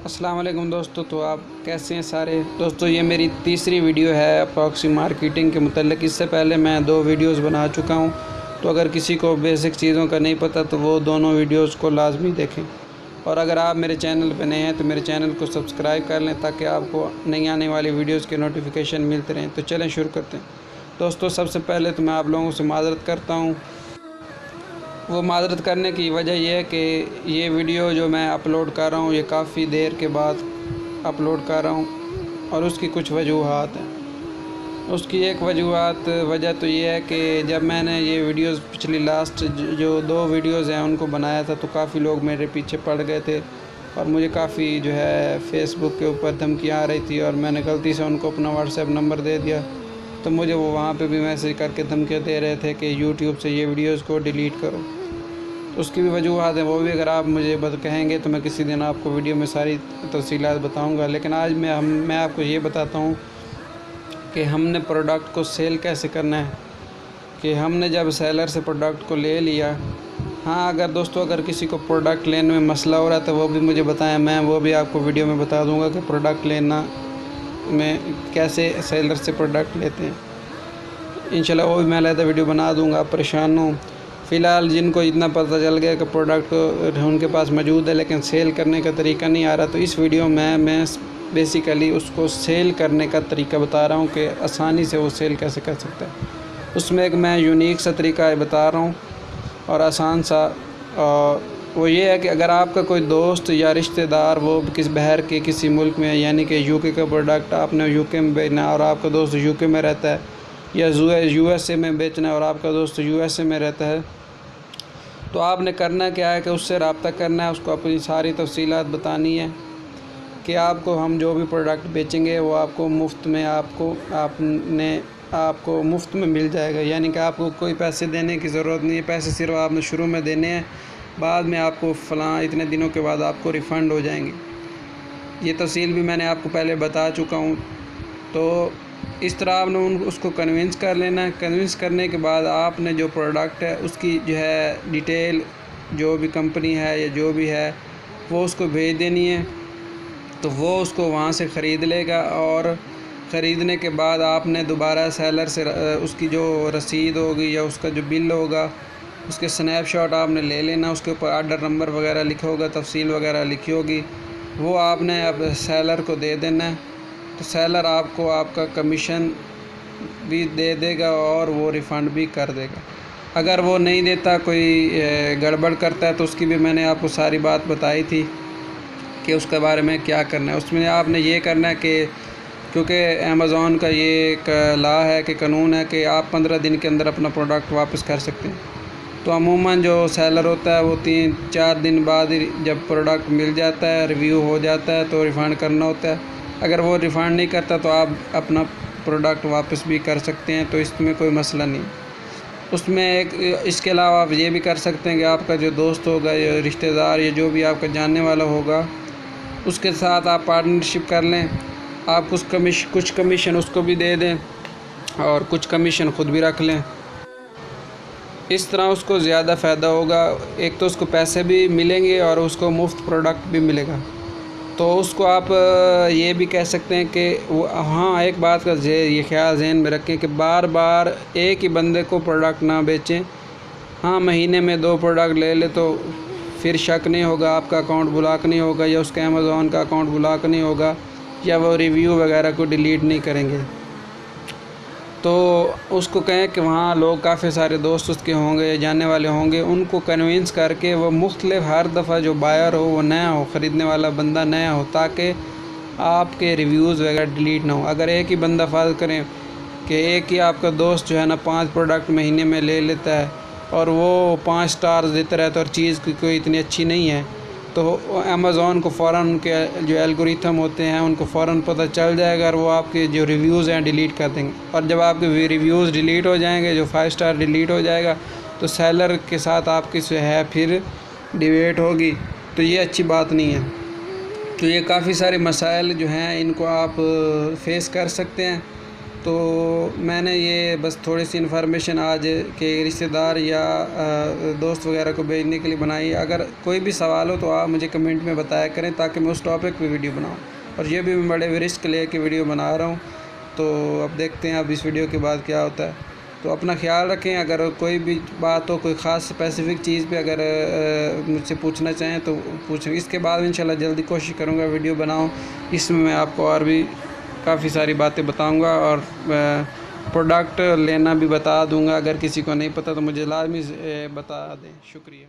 अस्सलाम वालेकुम दोस्तों। तो आप कैसे हैं सारे दोस्तों। ये मेरी तीसरी वीडियो है अपॉक्सी मार्केटिंग के मुतल्लिक़। इससे पहले मैं 2 वीडियोस बना चुका हूं। तो अगर किसी को बेसिक चीज़ों का नहीं पता तो वो दोनों वीडियोस को लाजमी देखें। और अगर आप मेरे चैनल पर नए हैं तो मेरे चैनल को सब्सक्राइब कर लें ताकि आपको नई आने वाली वीडियोज़ के नोटिफिकेशन मिलते रहें। तो चलें शुरू करते हैं दोस्तों। सबसे पहले तो मैं आप लोगों से माज़रत करता हूँ। वो माज़रत करने की वजह यह है कि ये वीडियो जो मैं अपलोड कर रहा हूँ ये काफ़ी देर के बाद अपलोड कर रहा हूँ और उसकी कुछ वजूहात हैं। उसकी एक वजह तो ये है कि जब मैंने ये वीडियोस पिछली लास्ट जो 2 वीडियोस हैं उनको बनाया था तो काफ़ी लोग मेरे पीछे पड़ गए थे और मुझे काफ़ी जो है फ़ेसबुक के ऊपर धमकियाँ आ रही थी और मैंने गलती से उनको अपना व्हाट्सएप नंबर दे दिया। तो मुझे वो वहाँ पे भी मैसेज करके धमकियाँ दे रहे थे कि यूट्यूब से ये वीडियोज़ को डिलीट करो। उसकी भी वजूहत है, वो भी अगर आप मुझे कहेंगे तो मैं किसी दिन आपको वीडियो में सारी तफसीलात बताऊंगा। लेकिन आज मैं आपको ये बताता हूँ कि हमने प्रोडक्ट को सेल कैसे करना है। कि हमने जब सेलर से प्रोडक्ट को ले लिया, हाँ अगर दोस्तों अगर किसी को प्रोडक्ट लेने में मसला हो रहा है तो वो भी मुझे बताएं, मैं वो भी आपको वीडियो में बता दूँगा कि प्रोडक्ट लेना में कैसे सेलर से प्रोडक्ट लेते हैं। इंशाल्लाह वो भी मैं अलग वीडियो बना दूँगा। आप परेशान हो। फ़िलहाल जिनको इतना पता चल गया कि प्रोडक्ट उनके पास मौजूद है लेकिन सेल करने का तरीका नहीं आ रहा, तो इस वीडियो में मैं बेसिकली उसको सेल करने का तरीका बता रहा हूँ कि आसानी से वो सेल कैसे कर सकता है। उसमें एक मैं यूनिक सा तरीका बता रहा हूँ और आसान सा। वो ये है कि अगर आपका कोई दोस्त या रिश्तेदार वो बाहर के किसी मुल्क में यानी कि यूके का प्रोडक्ट आपने यूके में बेचना है और आपका दोस्त यूके में रहता है, या यूएसए में बेचना है और आपका दोस्त यूएसए में रहता है, तो आपने करना क्या है कि उससे रब्ता करना है, उसको अपनी सारी तफसीलात बतानी है कि हम जो भी प्रोडक्ट बेचेंगे वो आपको मुफ्त में आपको मुफ्त में मिल जाएगा। यानी कि आपको कोई पैसे देने की ज़रूरत नहीं है। पैसे सिर्फ आपने शुरू में देने हैं, बाद में आपको फ़लाँ इतने दिनों के बाद आपको रिफ़ंड हो जाएंगे। ये तफसील भी मैंने आपको पहले बता चुका हूँ। तो इस तरह आपने उसको कन्विंस कर लेना है। कन्विंस करने के बाद आपने जो प्रोडक्ट है उसकी जो है डिटेल जो भी कंपनी है या जो भी है वो उसको भेज देनी है। तो वो उसको वहाँ से ख़रीद लेगा और ख़रीदने के बाद आपने दोबारा सेलर से उसकी जो रसीद होगी या उसका जो बिल होगा उसके स्नैपशॉट आपने ले लेना। उसके ऊपर ऑर्डर नंबर वगैरह लिखा होगा, तफसील वगैरह लिखी होगी, वो आपने अब सेलर को दे देना है। तो सेलर आपको आपका कमीशन भी दे देगा और वो रिफ़ंड भी कर देगा। अगर वो नहीं देता, कोई गड़बड़ करता है, तो उसकी भी मैंने आपको सारी बात बताई थी कि उसके बारे में क्या करना है। उसमें आपने ये करना है कि क्योंकि अमेज़ॉन का ये एक लॉ है कि कानून है कि आप 15 दिन के अंदर अपना प्रोडक्ट वापस कर सकते हैं। तो अमूमन जो सेलर होता है वो 3-4 दिन बाद जब प्रोडक्ट मिल जाता है, रिव्यू हो जाता है, तो रिफ़ंड करना होता है। अगर वो रिफ़ंड नहीं करता तो आप अपना प्रोडक्ट वापस भी कर सकते हैं, तो इसमें कोई मसला नहीं। उसमें इसके अलावा आप ये भी कर सकते हैं कि आपका जो दोस्त होगा या रिश्तेदार या जो भी आपका जानने वाला होगा उसके साथ आप पार्टनरशिप कर लें। आप कुछ कमीशन उसको भी दे दें और कुछ कमीशन ख़ुद भी रख लें। इस तरह उसको ज़्यादा फ़ायदा होगा। एक तो उसको पैसे भी मिलेंगे और उसको मुफ्त प्रोडक्ट भी मिलेगा। तो उसको आप ये भी कह सकते हैं कि वो, हाँ एक बात का ये ख्याल ज़हन में रखें कि बार बार एक ही बंदे को प्रोडक्ट ना बेचें। हाँ महीने में 2 प्रोडक्ट ले ले तो फिर शक नहीं होगा, आपका अकाउंट ब्लॉक नहीं होगा या उसका अमेज़ॉन का अकाउंट ब्लॉक नहीं होगा या वो रिव्यू वगैरह को डिलीट नहीं करेंगे। तो उसको कहें कि वहाँ लोग काफ़ी सारे दोस्त उसके होंगे, जानने वाले होंगे, उनको कन्विंस करके वो मुख्तलिफ हर दफ़ा जो बायर हो वो नया हो, ख़रीदने वाला बंदा नया हो, ताकि आपके रिव्यूज़ वगैरह डिलीट ना हो। अगर एक ही बंदा फ़र्ज़ करें कि एक ही आपका दोस्त जो है ना 5 प्रोडक्ट महीने में ले लेता है और वो 5 स्टार्स देता रहता है और चीज़ कोई इतनी अच्छी नहीं है, तो अमेज़ॉन को फ़ौरन उनके जो एल्गोरिथम होते हैं उनको फ़ौरन पता चल जाएगा और वो आपके जो रिव्यूज़ हैं डिलीट कर देंगे। और जब आपके रिव्यूज़ डिलीट हो जाएंगे, जो 5 स्टार डिलीट हो जाएगा, तो सेलर के साथ आपकी जो है फिर डिबेट होगी। तो ये अच्छी बात नहीं है। तो ये काफ़ी सारे मसाइल जो हैं इनको आप फेस कर सकते हैं। तो मैंने ये बस थोड़ी सी इन्फॉर्मेशन आज के रिश्तेदार या दोस्त वगैरह को भेजने के लिए बनाई। अगर कोई भी सवाल हो तो आप मुझे कमेंट में बताया करें ताकि मैं उस टॉपिक पे वीडियो बनाऊं। और ये भी मैं बड़े रिस्क ले के वीडियो बना रहा हूँ। तो अब देखते हैं अब इस वीडियो के बाद क्या होता है। तो अपना ख्याल रखें। अगर कोई भी बात हो, कोई ख़ास स्पेसिफ़िक चीज़ पे अगर मुझसे पूछना चाहें तो पूछें। इसके बाद इंशाल्लाह जल्दी कोशिश करूँगा वीडियो बनाऊँ। इसमें मैं आपको और भी काफ़ी सारी बातें बताऊँगा और प्रोडक्ट लेना भी बता दूँगा। अगर किसी को नहीं पता तो मुझे लाजमी बता दें। शुक्रिया।